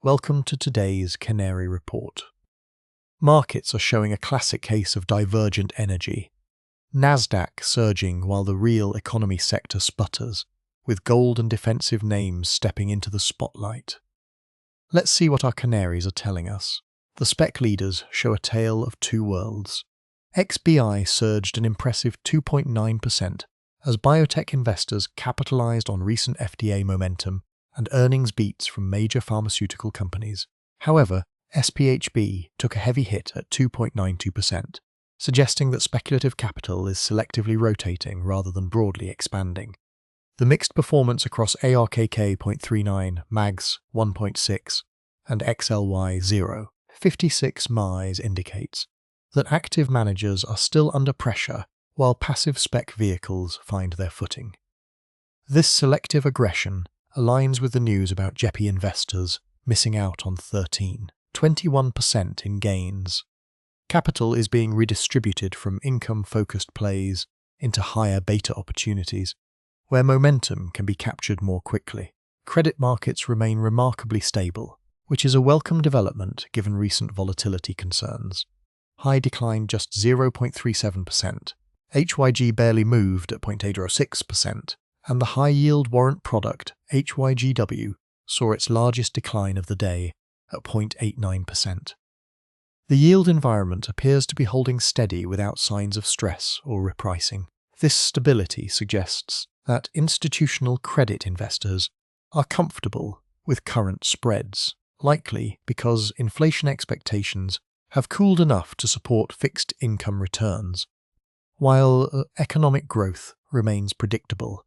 Welcome to today's Canary Report. Markets are showing a classic case of divergent energy. Nasdaq surging while the real economy sector sputters, with gold and defensive names stepping into the spotlight. Let's see what our canaries are telling us. The spec leaders show a tale of two worlds. XBI surged an impressive 2.9% as biotech investors capitalized on recent FDA momentum and earnings beats from major pharmaceutical companies. However, SPHB took a heavy hit at 2.92%, suggesting that speculative capital is selectively rotating rather than broadly expanding. The mixed performance across ARKK 0.39, MAGS 1.6, and XLY 0, 56 MIs indicates that active managers are still under pressure while passive spec vehicles find their footing. This selective aggression aligns with the news about JEPI investors missing out on 21% in gains. Capital is being redistributed from income-focused plays into higher beta opportunities, where momentum can be captured more quickly. Credit markets remain remarkably stable, which is a welcome development given recent volatility concerns. High declined just 0.37%, HYG barely moved at 0.806%, and the high-yield warrant product, HYGW, saw its largest decline of the day at 0.89%. The yield environment appears to be holding steady without signs of stress or repricing. This stability suggests that institutional credit investors are comfortable with current spreads, likely because inflation expectations have cooled enough to support fixed income returns, while economic growth remains predictable,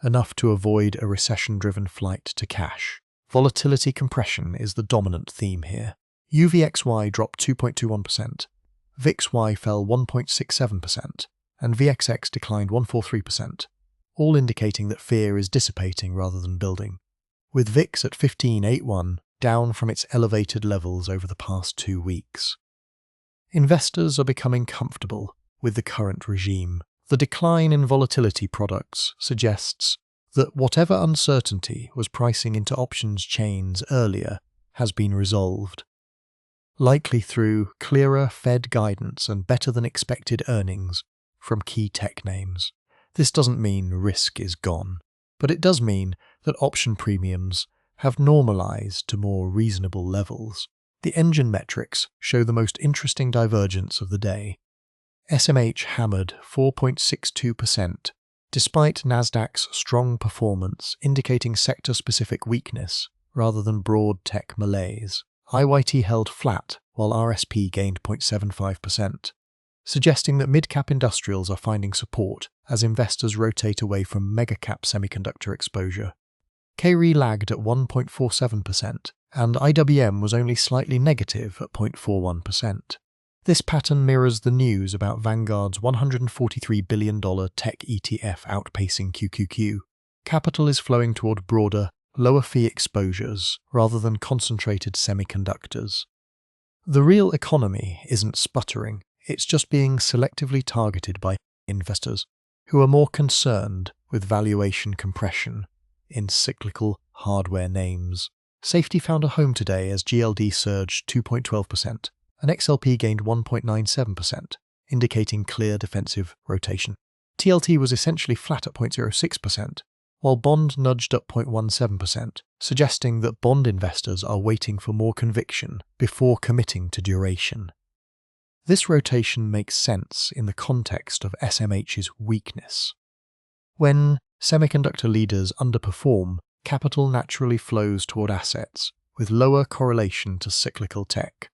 enough to avoid a recession-driven flight to cash. Volatility compression is the dominant theme here. UVXY dropped 2.21%, VIXY fell 1.67%, and VXX declined 1.43%, all indicating that fear is dissipating rather than building, with VIX at 15.81, down from its elevated levels over the past 2 weeks. Investors are becoming comfortable with the current regime. The decline in volatility products suggests that whatever uncertainty was pricing into options chains earlier has been resolved, likely through clearer Fed guidance and better-than-expected earnings from key tech names. This doesn't mean risk is gone, but it does mean that option premiums have normalized to more reasonable levels. The engine metrics show the most interesting divergence of the day. SMH hammered 4.62%, despite Nasdaq's strong performance indicating sector-specific weakness rather than broad tech malaise. IYT held flat while RSP gained 0.75%, suggesting that mid-cap industrials are finding support as investors rotate away from mega-cap semiconductor exposure. KRE lagged at 1.47%, and IWM was only slightly negative at 0.41%. This pattern mirrors the news about Vanguard's $143 billion tech ETF outpacing QQQ. Capital is flowing toward broader, lower-fee exposures rather than concentrated semiconductors. The real economy isn't sputtering, it's just being selectively targeted by investors who are more concerned with valuation compression in cyclical hardware names. Safety found a home today as GLD surged 2.12%. and XLP gained 1.97%, indicating clear defensive rotation. TLT was essentially flat at 0.06%, while bond nudged up 0.17%, suggesting that bond investors are waiting for more conviction before committing to duration. This rotation makes sense in the context of SMH's weakness. When semiconductor leaders underperform, capital naturally flows toward assets with lower correlation to cyclical tech.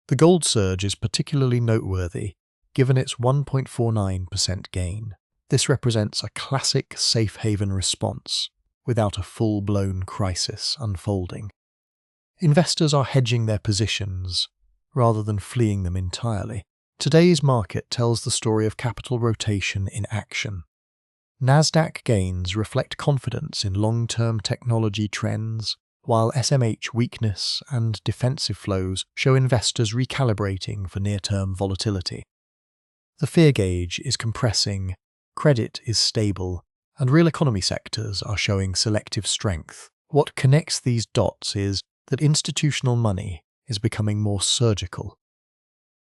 The gold surge is particularly noteworthy, given its 1.49% gain. This represents a classic safe haven response, without a full-blown crisis unfolding. Investors are hedging their positions, rather than fleeing them entirely. Today's market tells the story of capital rotation in action. Nasdaq gains reflect confidence in long-term technology trends, while SMH weakness and defensive flows show investors recalibrating for near-term volatility. The fear gauge is compressing, credit is stable, and real economy sectors are showing selective strength. What connects these dots is that institutional money is becoming more surgical,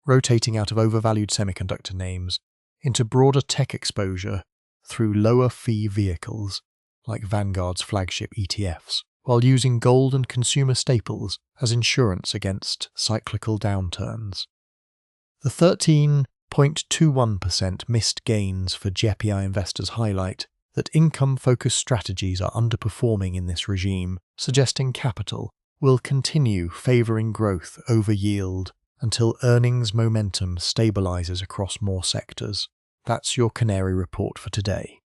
rotating out of overvalued semiconductor names into broader tech exposure through lower fee vehicles like Vanguard's flagship ETFs, while using gold and consumer staples as insurance against cyclical downturns. The 13.21% missed gains for JPI investors highlight that income-focused strategies are underperforming in this regime, suggesting capital will continue favoring growth over yield until earnings momentum stabilizes across more sectors. That's your Canary Report for today.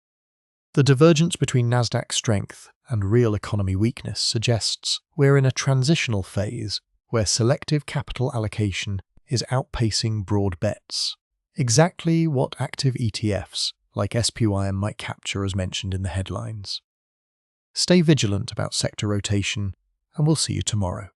The divergence between Nasdaq strength and real economy weakness suggests we're in a transitional phase where selective capital allocation is outpacing broad bets. Exactly what active ETFs like SPY might capture as mentioned in the headlines. Stay vigilant about sector rotation, and we'll see you tomorrow.